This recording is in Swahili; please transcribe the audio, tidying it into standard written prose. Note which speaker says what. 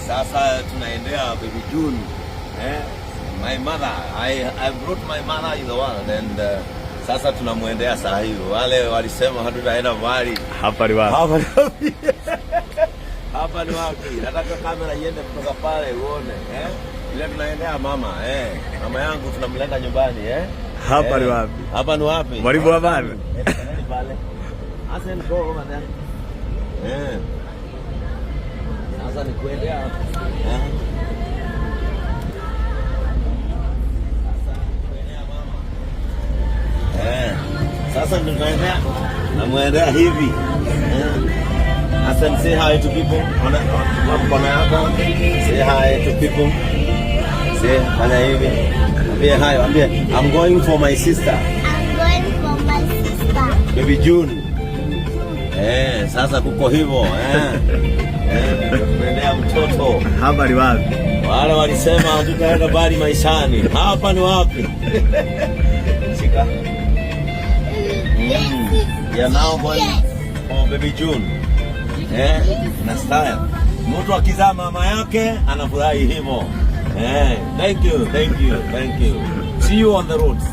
Speaker 1: Sasa tunaendea baby June. My mother, I brought my mother in the world and sasa tunamwendea saa hiyo. Wale walisema hatutaenda mbali.
Speaker 2: Hapa ni wapi?
Speaker 1: Hapa ni wapi? Nataka kamera iende kutoka pale uone, Ile tunaendea mama, Mama yangu tunamleta nyumbani,
Speaker 2: Hapa ni wapi?
Speaker 1: Hapa ni wapi?
Speaker 2: Mwalimu wa baba.
Speaker 1: Pale. Asen go over there. Sasa ni kuendea Sasa tunaendea namwendea hivi. Asen, say hi to people. Say hi to people. Say fanya hivi. Ambie hi, ambie I'm going for my sister.
Speaker 3: I'm going for my sister.
Speaker 1: Baby June. Sasa kuko hivyo, tunaendea mtoto.
Speaker 2: Hapa ni wapi?
Speaker 1: Wale walisema hatutaenda mbali maishani. Hapa ni wapi? Shika. Yeah, now going for baby June. Na style. Mtu akizaa mama yake anafurahi hivyo. Thank you. See you on the roads.